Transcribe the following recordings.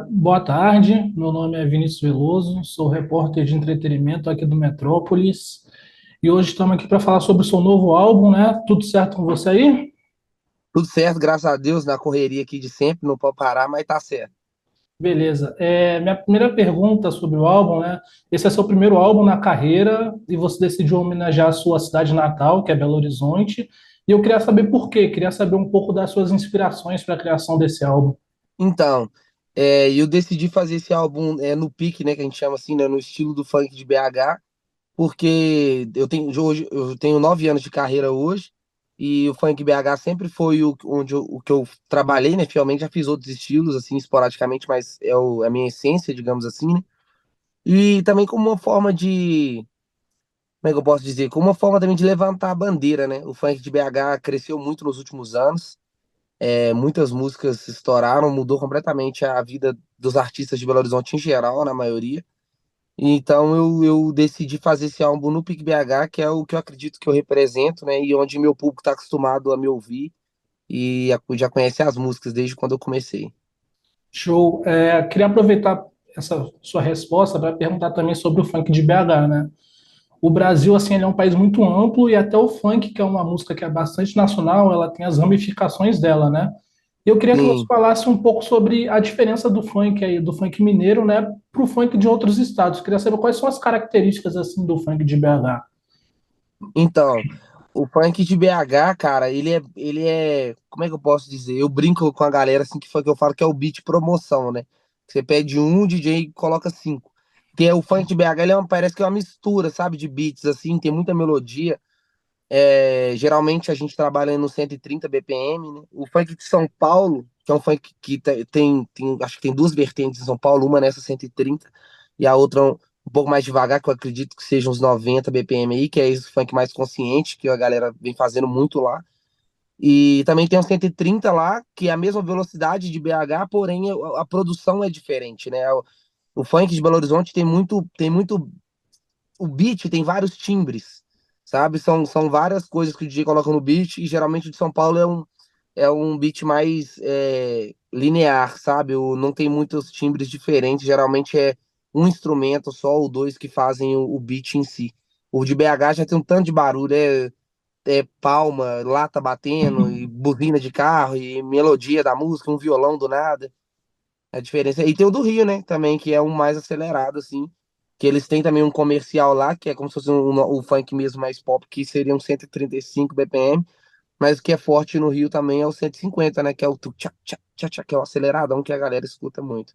Boa tarde, meu nome é Vinícius Veloso, sou repórter de entretenimento aqui do Metrópolis e hoje estamos aqui para falar sobre o seu novo álbum, né? Tudo certo com você aí? Tudo certo, graças a Deus, na correria aqui de sempre, não pode parar, mas tá certo. Beleza. Minha primeira pergunta sobre o álbum, né? Esse é seu primeiro álbum na carreira e você decidiu homenagear a sua cidade natal, que é Belo Horizonte, e eu queria saber por quê, queria saber um pouco das suas inspirações para a criação desse álbum. Então, eu decidi fazer esse álbum no pique, né, que a gente chama assim, né, no estilo do funk de BH, porque eu tenho 9 anos de carreira hoje, e o funk BH sempre foi o que eu trabalhei, né, fielmente, já fiz outros estilos, assim, esporadicamente, mas é a minha essência, digamos assim, né, e também como uma forma de, como é que eu posso dizer, como uma forma também de levantar a bandeira, né, o funk de BH cresceu muito nos últimos anos. Muitas músicas estouraram, mudou completamente a vida dos artistas de Belo Horizonte em geral, na maioria. Então eu decidi fazer esse álbum no Pique BH, que é o que eu acredito que eu represento, né? E onde meu público está acostumado a me ouvir e já conhece as músicas desde quando eu comecei. Show. Queria aproveitar essa sua resposta para perguntar também sobre o funk de BH, né? O Brasil, assim, ele é um país muito amplo e até o funk, que é uma música que é bastante nacional, ela tem as ramificações dela, né? Eu queria que você Sim, falasse um pouco sobre a diferença do funk aí, do funk mineiro, né, para o funk de outros estados. Queria saber quais são as características assim do funk de BH. então, o funk de BH, cara, como é que eu posso dizer? Eu brinco com a galera assim que foi que eu falo que é o beat promoção, né? Você pede um, o DJ coloca cinco. Que é o funk de BH, parece que é uma mistura, sabe, de beats assim, tem muita melodia. Geralmente a gente trabalha no 130 BPM, né? O funk de São Paulo, que é um funk que acho que tem duas vertentes em São Paulo, uma nessa 130 e a outra um pouco mais devagar, que eu acredito que seja uns 90 BPM aí, que é esse funk mais consciente, que a galera vem fazendo muito lá. E também tem um 130 lá, que é a mesma velocidade de BH, porém a produção é diferente, né? O funk de Belo Horizonte tem muito o beat tem vários timbres, sabe? São várias coisas que o DJ coloca no beat, e geralmente o de São Paulo é um beat mais linear, sabe? Não tem muitos timbres diferentes, geralmente é um instrumento só ou dois que fazem o beat em si. O de BH já tem um tanto de barulho, é palma, lata batendo, e buzina de carro, e melodia da música, um violão do nada. A diferença. E tem o do Rio, né? Também, que é um mais acelerado, assim. Que eles têm também um comercial lá, que é como se fosse o funk mesmo mais pop, que seria um 135 BPM. Mas o que é forte no Rio também é o 150, né? Que é o tu tchá, tchá, tchá, tchá, que é o aceleradão que a galera escuta muito.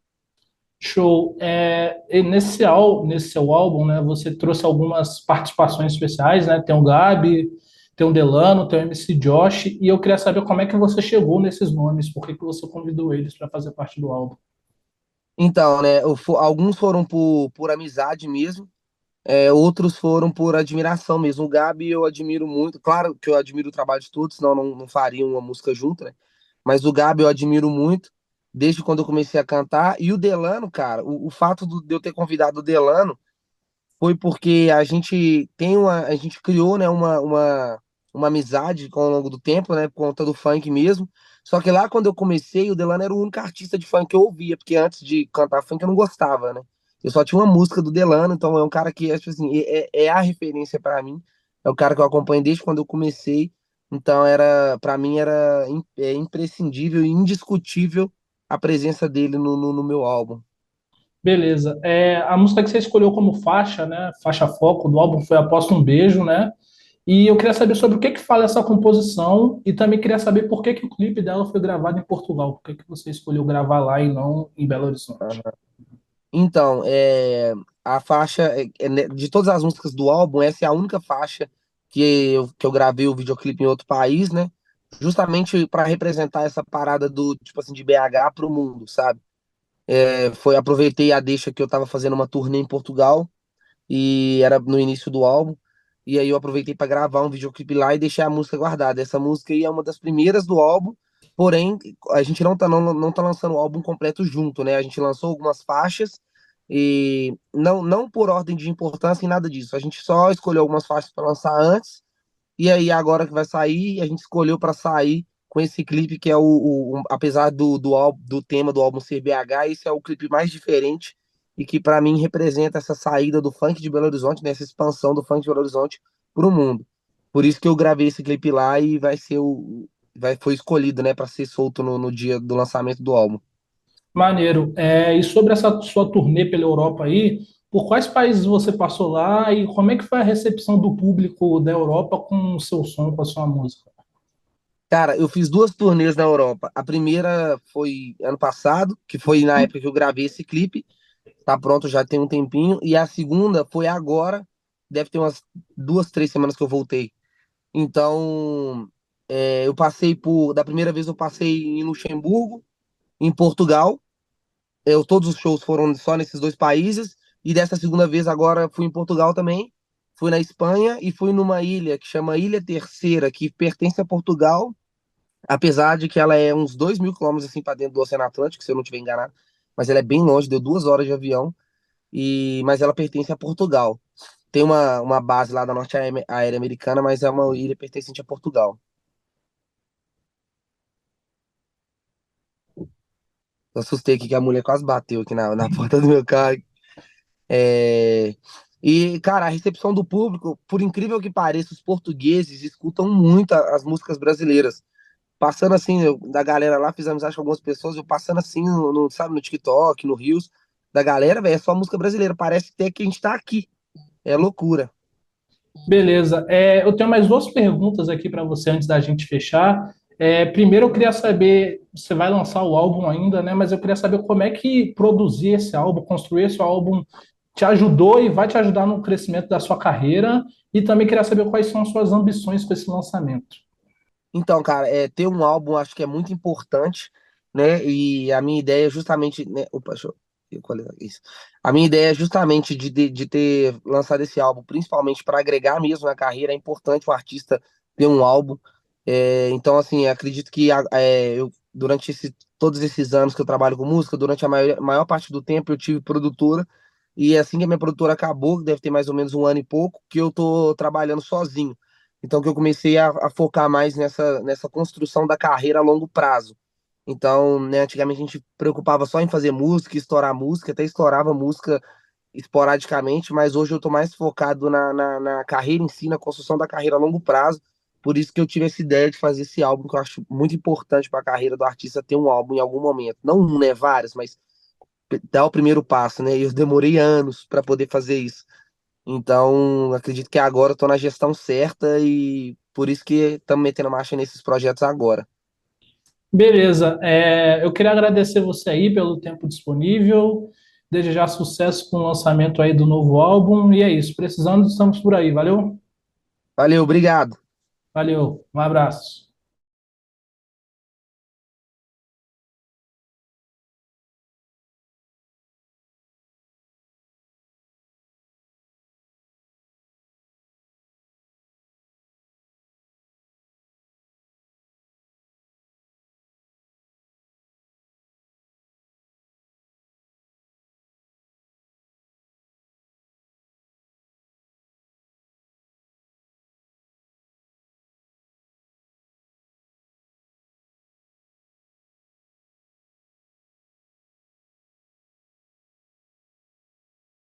Show. E nesse seu álbum, né, você trouxe algumas participações especiais, né? Tem o Gabi, tem o Delano, tem o MC Josh, e eu queria saber como é que você chegou nesses nomes, por que que você convidou eles para fazer parte do álbum. Então, né? Alguns foram por amizade mesmo. Outros foram por admiração mesmo. O Gabi eu admiro muito. Claro que eu admiro o trabalho de todos, senão não faria uma música junto, né? Mas o Gabi eu admiro muito, desde quando eu comecei a cantar. E o Delano, cara, o fato de eu ter convidado o Delano foi porque a gente criou, né, uma amizade ao longo do tempo, né, por conta do funk mesmo. Só que lá quando eu comecei, o Delano era o único artista de funk que eu ouvia, porque antes de cantar funk eu não gostava, né? Eu só tinha uma música do Delano, então é um cara que, tipo assim, é a referência pra mim. É o cara que eu acompanho desde quando eu comecei. Então para mim era imprescindível e indiscutível a presença dele no meu álbum. Beleza. A música que você escolheu como faixa, né? Faixa foco do álbum foi Aposto um Beijo, né? E eu queria saber sobre o que que fala essa composição e também queria saber por que que o clipe dela foi gravado em Portugal. Por que que você escolheu gravar lá e não em Belo Horizonte? Então, a faixa, de todas as músicas do álbum, essa é a única faixa que eu gravei o videoclipe em outro país, né? Justamente para representar essa parada do, tipo assim, de BH pro mundo, sabe? Aproveitei a deixa que eu tava fazendo uma turnê em Portugal, e era no início do álbum, e aí eu aproveitei para gravar um videoclipe lá e deixei a música guardada. Essa música aí é uma das primeiras do álbum, porém a gente não tá lançando o álbum completo junto, né? A gente lançou algumas faixas e não por ordem de importância e nada disso. A gente só escolheu algumas faixas para lançar antes, e aí agora que vai sair, a gente escolheu para sair com esse clipe que é apesar do tema do álbum ser BH, esse é o clipe mais diferente e que para mim representa essa saída do funk de Belo Horizonte, né, essa expansão do funk de Belo Horizonte para o mundo. Por isso que eu gravei esse clipe lá e foi escolhido, né, para ser solto no dia do lançamento do álbum. Maneiro. E sobre essa sua turnê pela Europa aí, por quais países você passou lá e como é que foi a recepção do público da Europa com o seu som, com a sua música? Cara, eu fiz duas turnês na Europa. A primeira foi ano passado, que foi na época que eu gravei esse clipe. Tá pronto, já tem um tempinho. E a segunda foi agora, deve ter umas 2, 3 semanas que eu voltei. Então, eu passei da primeira vez eu passei em Luxemburgo, em Portugal. Todos os shows foram só nesses dois países. E dessa segunda vez agora fui em Portugal também. Fui na Espanha e fui numa ilha que chama Ilha Terceira, que pertence a Portugal, apesar de que ela é uns 2.000 quilômetros assim para dentro do Oceano Atlântico, se eu não estiver enganado. Mas ela é bem longe, deu 2 horas de avião. Mas ela pertence a Portugal. Tem uma base lá da Norte Aérea Americana, mas é uma ilha pertencente a Portugal. Eu assustei aqui que a mulher quase bateu aqui na porta do meu carro. É, E, cara, a recepção do público, por incrível que pareça, os portugueses escutam muito as músicas brasileiras. Passando assim, da galera lá, fiz amizade com algumas pessoas, eu passando assim, sabe, no TikTok, no Reels, da galera, velho, é só música brasileira. Parece até que a gente tá aqui. É loucura. Beleza. Eu tenho mais duas perguntas aqui para você antes da gente fechar. Primeiro, eu queria saber, você vai lançar o álbum ainda, né? Mas eu queria saber como é que produzir esse álbum, construir esse álbum, te ajudou e vai te ajudar no crescimento da sua carreira. E também queria saber quais são as suas ambições com esse lançamento. Então, cara, ter um álbum acho que é muito importante, né? E a minha ideia é justamente, né? Opa, deixa eu equalizar isso. A minha ideia é justamente de ter lançado esse álbum, principalmente para agregar mesmo na carreira. É importante o artista ter um álbum. Então, assim, acredito que durante todos esses anos que eu trabalho com música, durante a maior parte do tempo eu tive produtora. E assim que a minha produtora acabou, deve ter mais ou menos um ano e pouco, que eu tô trabalhando sozinho. Então, que eu comecei a focar mais nessa construção da carreira a longo prazo. Então, né, antigamente a gente preocupava só em fazer música, estourar música, até estourava música esporadicamente, mas hoje eu tô mais focado na carreira em si, na construção da carreira a longo prazo. Por isso que eu tive essa ideia de fazer esse álbum, que eu acho muito importante para a carreira do artista ter um álbum em algum momento. Não um, né, vários, mas dar o primeiro passo, né? E eu demorei anos para poder fazer isso. Então, acredito que agora eu tô na gestão certa e por isso que estamos metendo marcha nesses projetos agora. Beleza. Eu queria agradecer você aí pelo tempo disponível, desejar sucesso com o lançamento aí do novo álbum. E é isso. Precisando, estamos por aí. Valeu? Valeu, obrigado. Valeu. Um abraço.